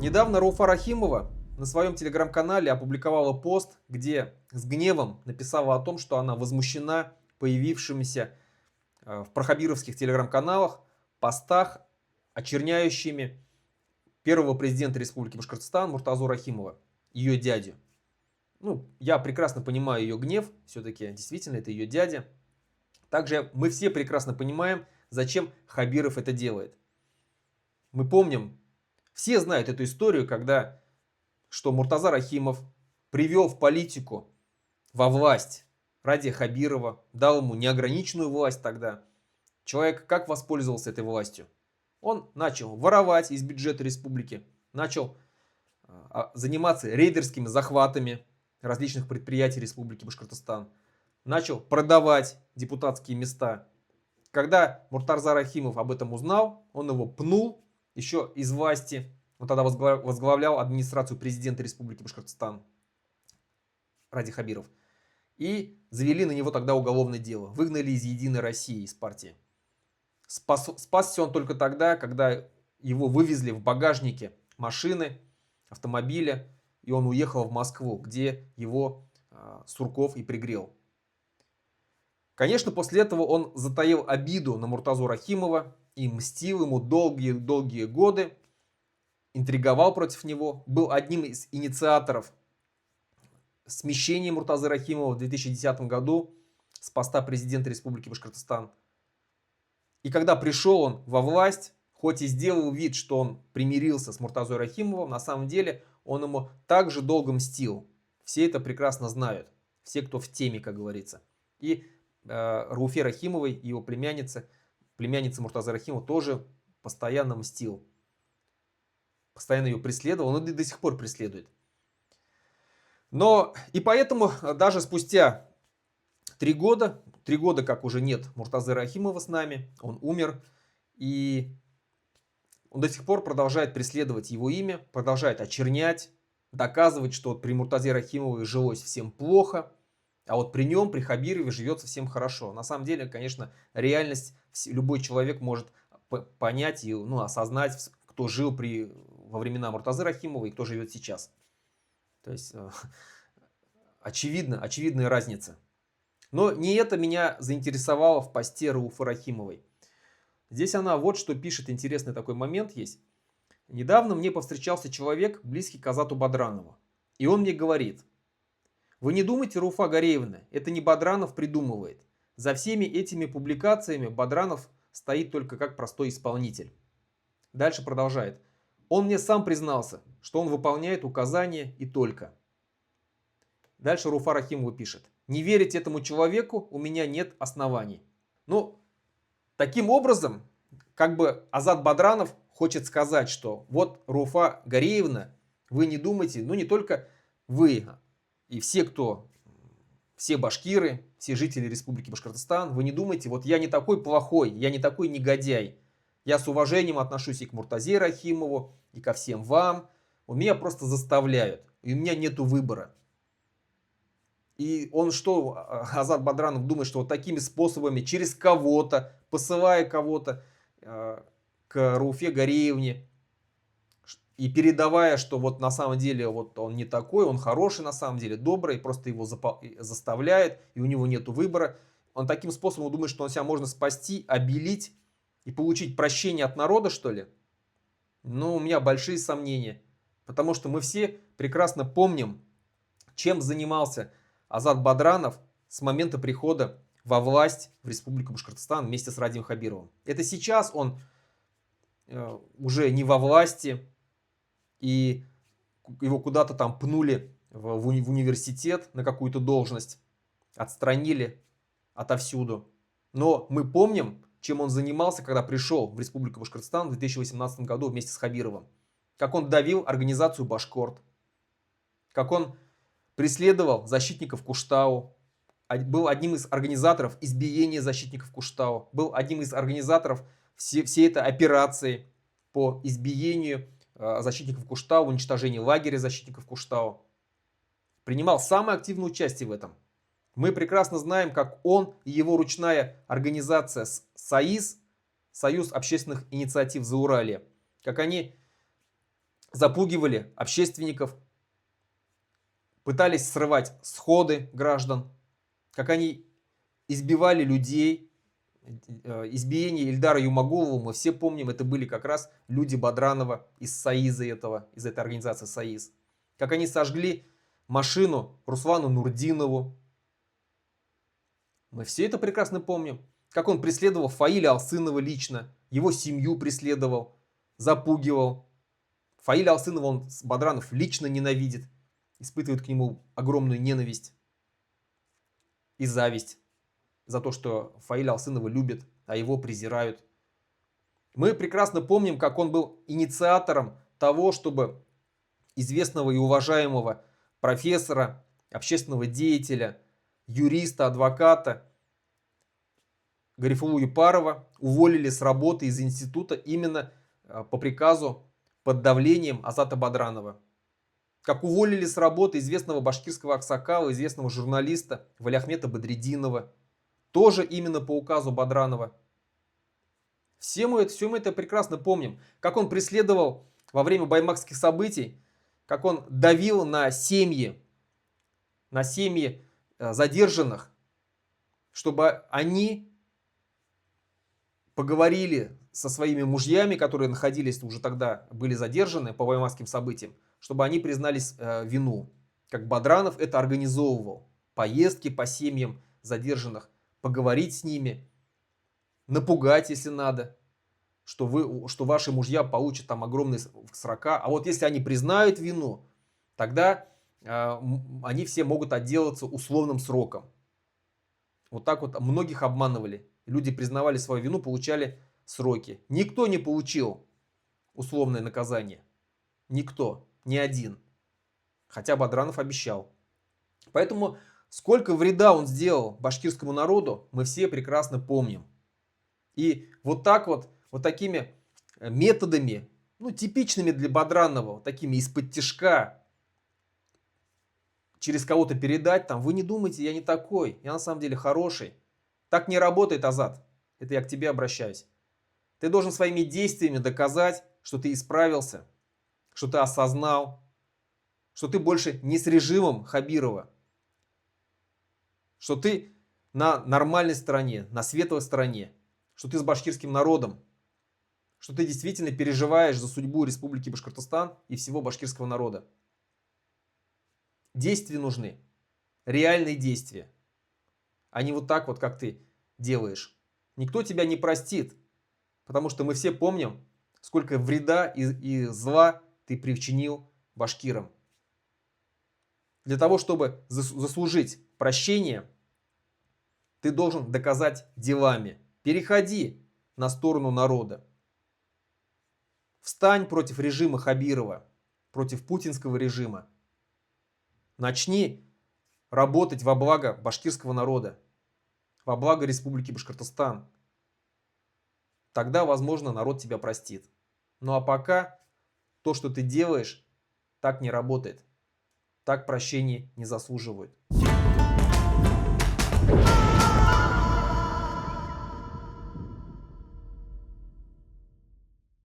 Недавно Рауфа Рахимова на своем телеграм-канале опубликовала пост, где с гневом написала о том, что она возмущена появившимися в прохабировских телеграм-каналах постах, очерняющими первого президента Республики Башкортостан Муртазу Рахимова, ее дядю. Ну, я прекрасно понимаю ее гнев, все-таки действительно это ее дядя. Также мы все прекрасно понимаем, зачем Хабиров это делает. Мы помним, все знают эту историю, что Муртаза Рахимов привел в политику, во власть Радия Хабирова, дал ему неограниченную власть тогда. Человек как воспользовался этой властью? Он начал воровать из бюджета республики, начал заниматься рейдерскими захватами различных предприятий Республики Башкортостан, начал продавать депутатские места. Когда Муртаза Рахимов об этом узнал, он его пнул еще из власти. Он тогда возглавлял администрацию президента Республики Башкортостан Ради Хабиров. И завели на него тогда уголовное дело. Выгнали из Единой России, из партии. Спасся он только тогда, когда его вывезли в багажнике машины, автомобиля, и он уехал в Москву, где его Сурков и пригрел. Конечно, после этого он затаил обиду на Муртазу Рахимова и мстил ему долгие годы, интриговал против него, был одним из инициаторов смещения Муртазы Рахимова в 2010 году с поста президента Республики Башкортостан. И когда пришел он во власть, хоть и сделал вид, что он примирился с Муртазой Рахимовым, на самом деле он ему также долго мстил. Все это прекрасно знают. Все, кто в теме, как говорится. И Рауфе Рахимовой и его племянница Муртаза Рахимова тоже постоянно мстил. Постоянно ее преследовал, но и до сих пор преследует. Но и поэтому даже спустя 3 года как уже нет Муртазы Рахимова с нами, он умер, и он до сих пор продолжает преследовать его имя, продолжает очернять, доказывать, что при Муртазе Рахимовой жилось всем плохо, а вот при нем, при Хабирове, живется всем хорошо. На самом деле, конечно, реальность любой человек может понять и осознать, кто жил во времена Муртазы Рахимова и кто живет сейчас. То есть очевидная разница. Но не это меня заинтересовало в посте Рауфы Рахимовой. Здесь она вот что пишет, интересный такой момент есть. Недавно мне повстречался человек, близкий к Азату Бадранову. И он мне говорит: вы не думайте, Рауфа Гореевна, это не Бадранов придумывает. За всеми этими публикациями Бадранов стоит только как простой исполнитель. Дальше продолжает. Он мне сам признался, что он выполняет указания и только. Дальше Рауфа Рахимова пишет. Не верить этому человеку у меня нет оснований. Ну, таким образом, как бы Азат Бадранов хочет сказать, что вот, Рауфа Гореевна, вы не думайте, не только вы и все башкиры, все жители Республики Башкортостан, вы не думайте, вот я не такой плохой, я не такой негодяй. Я с уважением отношусь и к Муртазе Рахимову, и ко всем вам. Меня просто заставляют, и у меня нету выбора. И он что, Азат Бадранов, думает, что вот такими способами, через кого-то, посылая кого-то к Рауфе Гореевне, и передавая, что вот на самом деле вот он не такой, он хороший на самом деле, добрый, просто его заставляет, и у него нету выбора. Он таким способом думает, что он себя можно спасти, обелить и получить прощение от народа, что ли? Ну, у меня большие сомнения. Потому что мы все прекрасно помним, чем занимался Азат Бадранов с момента прихода во власть в Республику Башкортостан вместе с Радием Хабировым. Это сейчас он уже не во власти, и его куда-то там пнули в университет на какую-то должность, отстранили отовсюду. Но мы помним, чем он занимался, когда пришел в Республику Башкортостан в 2018 году вместе с Хабировым. Как он давил организацию Башкорт, как он преследовал защитников Куштау, был одним из организаторов избиения защитников Куштау, был одним из организаторов всей этой операции по избиению защитников Куштау, уничтожению лагеря защитников Куштау. Принимал самое активное участие в этом. Мы прекрасно знаем, как он и его ручная организация САИЗ, Союз общественных инициатив Зауралья, как они запугивали общественников, пытались срывать сходы граждан, как они избивали людей. Избиение Ильдара Юмагулова мы все помним, это были как раз люди Бадранова из Соиза этого, из этой организации Соиз. Как они сожгли машину Руслану Нурдинову. Мы все это прекрасно помним. Как он преследовал Фаиля Алсынова лично, его семью преследовал, запугивал. Фаиля Алсынова он, Бадранов, лично ненавидит, испытывает к нему огромную ненависть и зависть за то, что Фаиля Алсынова любят, а его презирают. Мы прекрасно помним, как он был инициатором того, чтобы известного и уважаемого профессора, общественного деятеля, юриста, адвоката Гарифуллу Юпарова уволили с работы из института именно по приказу под давлением Азата Бадранова. Как уволили с работы известного башкирского аксакала, известного журналиста Валиахмета Бадреддинова, тоже именно по указу Бадранова. Все мы это прекрасно помним. Как он преследовал во время баймакских событий, как он давил на семьи задержанных, чтобы они поговорили со своими мужьями, которые находились уже тогда, были задержаны по баймакским событиям, чтобы они признались вину. Как Бадранов это организовывал. Поездки по семьям задержанных, поговорить с ними, напугать, если надо, что ваши мужья получат там огромные срока. А вот если они признают вину, тогда они все могут отделаться условным сроком. Вот так вот многих обманывали. Люди признавали свою вину, получали сроки. Никто не получил условное наказание. Никто, ни один. Хотя Бадранов обещал. Поэтому сколько вреда он сделал башкирскому народу, мы все прекрасно помним. И вот так вот такими методами, типичными для Бадранова, вот такими из-под тишка, через кого-то передать, там, вы не думайте, я не такой, я на самом деле хороший. Так не работает, Азат. Это я к тебе обращаюсь. Ты должен своими действиями доказать, что ты исправился, что ты осознал, что ты больше не с режимом Хабирова, что ты на нормальной стороне, на светлой стороне, что ты с башкирским народом, что ты действительно переживаешь за судьбу Республики Башкортостан и всего башкирского народа. Действия нужны, реальные действия, а не вот так вот, как ты делаешь. Никто тебя не простит, потому что мы все помним, сколько вреда и зла ты причинил башкирам. Для того, чтобы заслужить прощение, ты должен доказать делами. Переходи на сторону народа. Встань против режима Хабирова, против путинского режима. Начни работать во благо башкирского народа, во благо Республики Башкортостан. Тогда, возможно, народ тебя простит. Ну а пока то, что ты делаешь, так не работает. Так прощения не заслуживают.